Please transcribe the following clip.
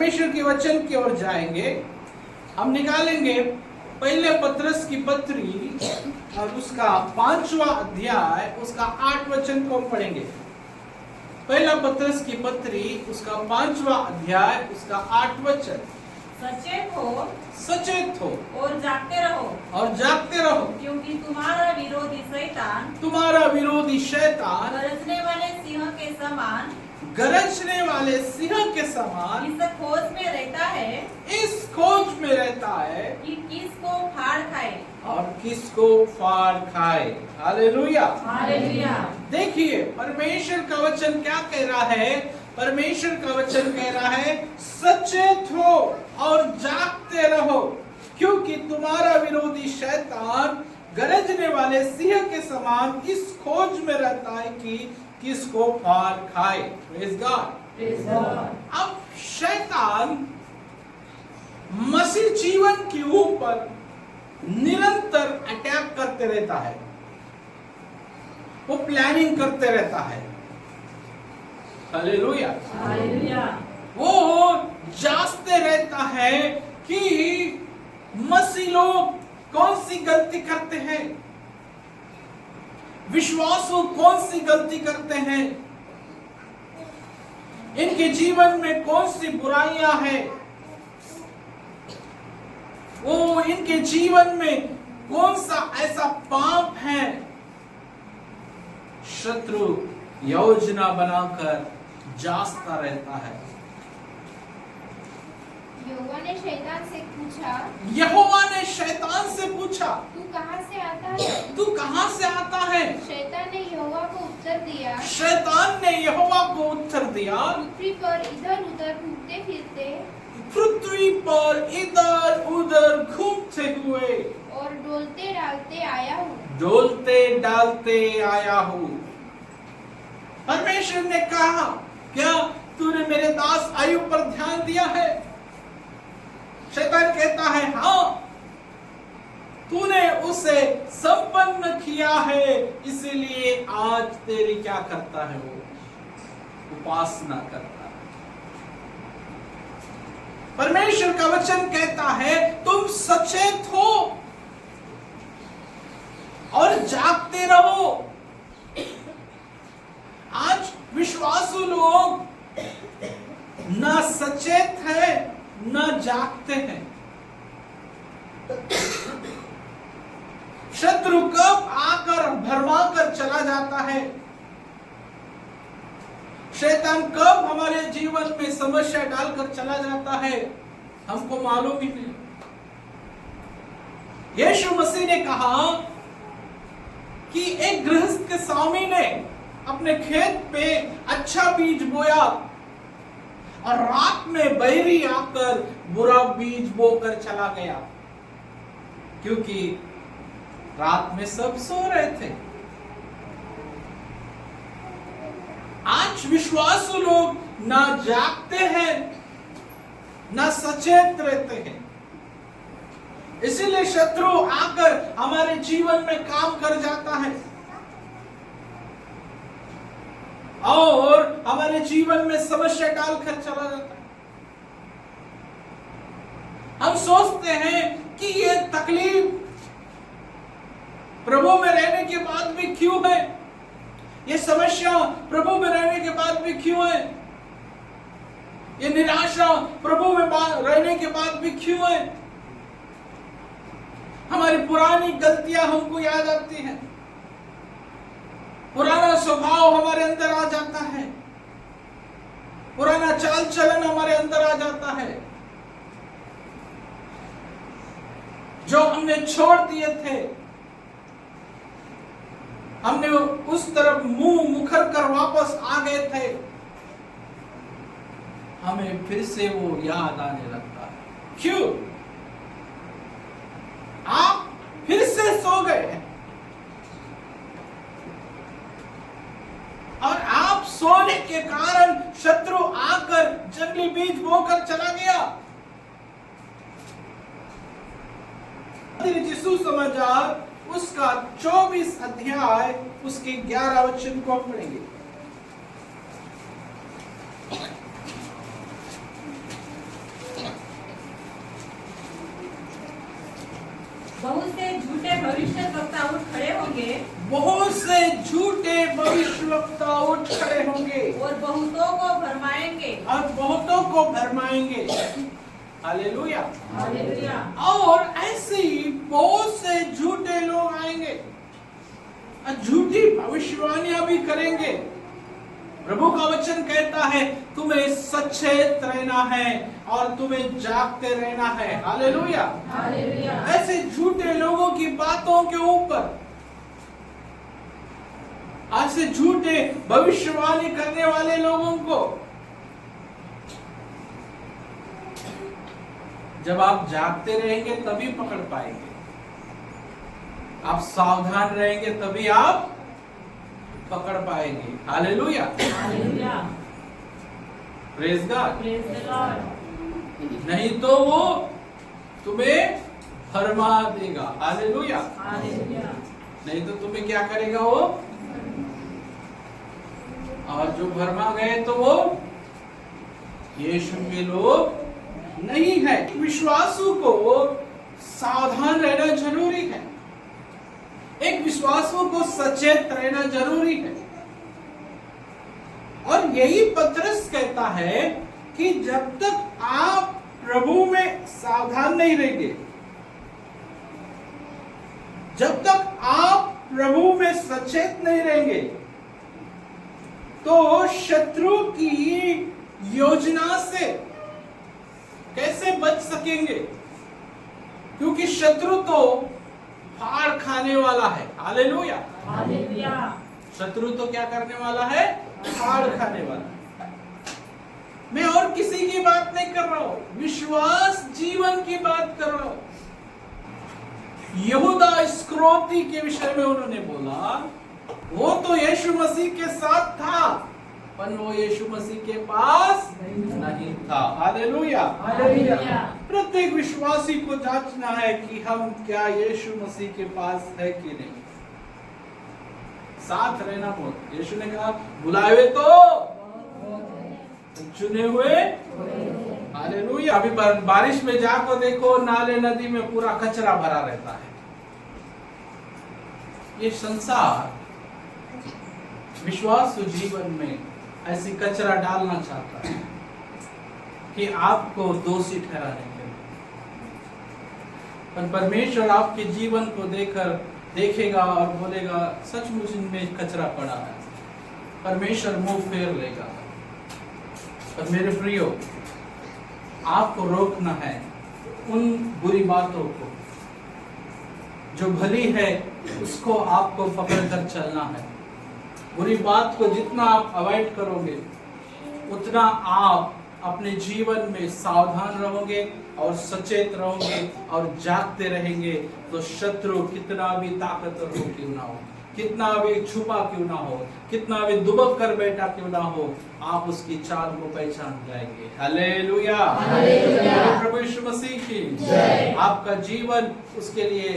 परमेश्वर के वचन की ओर जाएंगे। हम निकालेंगे पहले पत्रस की पत्री और उसका 5वां अध्याय उसका 8 वचन को हम पढ़ेंगे। पहला पत्रस की पत्री उसका 5वां अध्याय उसका 8 वचन। सचेत हो और जागते रहो क्योंकि तुम्हारा विरोधी शैतान गरजने वाले सिंह के समान इस खोज में रहता है कि किसको फाड़ खाए और किसको फाड़ खाए। हालेलुया। हालेलुया। देखिए परमेश्वर का वचन क्या कह रहा है। परमेश्वर का वचन कह रहा है सचेत हो और जागते रहो क्योंकि तुम्हारा विरोधी शैतान गरजने वाले सिंह के समान इस खोज में रहता है कि किसको फाड़ खाए। Praise God. अब शैतान मसीह जीवन के ऊपर निरंतर अटैक करते रहता है, वो प्लानिंग करते रहता है। हालेलुया। हालेलुया। वो जांचते रहता है कि मसीह लोग कौन सी गलती करते हैं, विश्वासु कौन सी गलती करते हैं, इनके जीवन में कौन सी बुराइयां हैं, वो इनके जीवन में कौन सा ऐसा पाप है। शत्रु योजना बनाकर जांचता रहता है। यहोवा ने शैतान से पूछा तू कहाँ से आता है? तू कहाँ से आता है? शैतान ने यहोवा को उत्तर दिया पृथ्वी पर इधर उधर घूमते हुए और डोलते डालते आया हूँ। परमेश्वर ने कहा क्या तूने मेरे दास अय्यूब पर ध्यान दिया है? शैतान कहता है हाँ, तूने उसे संपन्न किया है, इसीलिए आज तेरी क्या करता है, वो उपासना करता है। परमेश्वर का वचन कहता है तुम सचेत हो और जागते रहो। आज विश्वासु लोग ना सचेत है ना जागते हैं। शत्रु कब आकर भरमा कर चला जाता है, शैतान कब हमारे जीवन में समस्या डालकर चला जाता है, हमको मालूम ही नहीं। यीशु मसीह ने कहा कि एक गृहस्थ के स्वामी ने अपने खेत पे अच्छा बीज बोया और रात में बैरी आकर बुरा बीज बोकर चला गया, क्योंकि रात में सब सो रहे थे। आज विश्वासु लोग ना जागते हैं ना सचेत रहते हैं, इसीलिए शत्रु आकर हमारे जीवन में काम कर जाता है और हमारे जीवन में समस्या डालकर चला जाता है। हम सोचते हैं कि ये तकलीफ प्रभु में रहने के बाद भी क्यों है, ये समस्या प्रभु में रहने के बाद भी क्यों है, ये निराशा प्रभु में रहने के बाद भी क्यों है। हमारी पुरानी गलतियां हमको याद आती हैं, पुराना स्वभाव हमारे अंदर आ जाता है, पुराना चाल चलन हमारे अंदर आ जाता है, जो हमने छोड़ दिए थे, हमने उस तरफ मुंह मुखर कर वापस आ गए थे, हमें फिर से वो याद आने लगता है। क्यों? आप फिर से सो गए हैं और आप सोने के कारण शत्रु आकर जंगली बीज बोकर चला गया। यीशु समाचार उसका 24 अध्याय उसके 11 वचन को पढ़ेंगे। बहुत से झूठे भविष्यद्वक्ता उठ खड़े होंगे बहुत से झूठे भविष्यवक्ता उठ खड़े होंगे और बहुतों को भरमाएंगे। और बहुतों को भरमाएंगे। हालेलुया। हालेलुया। और ऐसे ही बहुत से झूठे लोग आएंगे और झूठी भविष्यवाणियां भी करेंगे। प्रभु का वचन कहता है तुम्हें सचेत रहना है और तुम्हें जागते रहना है। हालेलुया। हालेलुया। ऐसे झूठे लोगों की बातों के ऊपर, ऐसे झूठे भविष्यवाणी करने वाले लोगों को जब आप जागते रहेंगे तभी पकड़ पाएंगे। आप सावधान रहेंगे तभी आप पकड़ पाएंगे। Hallelujah. Hallelujah. Praise God. Praise the Lord. नहीं तो वो तुम्हें फरमा देगा। हालेलुया। हालेलुया। नहीं तो तुम्हें क्या करेगा वो, और जो भरमा गए तो वो यीशु के लोग नहीं है। विश्वासु को सावधान रहना जरूरी है। एक विश्वासु को सचेत रहना जरूरी है। और यही पतरस कहता है कि जब तक आप प्रभु में सावधान नहीं रहेंगे, जब तक आप प्रभु में सचेत नहीं रहेंगे, तो शत्रु की योजना से कैसे बच सकेंगे? क्योंकि शत्रु तो फाड़ खाने वाला है। हालेलुया। हालेलुया। शत्रु तो क्या करने वाला है? फाड़ खाने वाला है। मैं और किसी की बात नहीं कर रहा हूं, विश्वास जीवन की बात कर रहा हूं। यहूदा इस्करियोती के विषय में उन्होंने बोला, वो तो यीशु मसीह के साथ था पर वो यीशु मसीह के पास नहीं था। हालेलुया। हालेलुया। प्रत्येक विश्वासी को जांचना है कि हम क्या यीशु मसीह के पास है कि नहीं। साथ रहना बहुत, यीशु ने कहा बुलाए हुए तो चुने हुए। हालेलुया। अभी बारिश में जाकर देखो, नाले नदी में पूरा कचरा भरा रहता है। ये संसार विश्वास जीवन में ऐसी कचरा डालना चाहता है कि आपको दोषी ठहराने के लिए। पर परमेश्वर आपके जीवन को देखेगा और बोलेगा सचमुच इनमें कचरा पड़ा है। परमेश्वर मुंह फेर लेगा। पर मेरे प्रियो, आपको रोकना है उन बुरी बातों को, जो भली है उसको आपको पकड़कर चलना है। बुरी बात को जितना आप अवॉइड करोगे उतना आप अपने जीवन में सावधान रहोगे और सचेत रहोगे और जागते रहेंगे। तो शत्रु कितना भी ताकतवर हो क्यों ना हो, कितना भी छुपा क्यों ना हो, कितना भी दुबक कर बैठा क्यों ना हो, आप उसकी चाल को पहचान जाएंगे। हालेलुया। हालेलुया। प्रभु यीशु मसीह की जय। आपका जीवन उसके लिए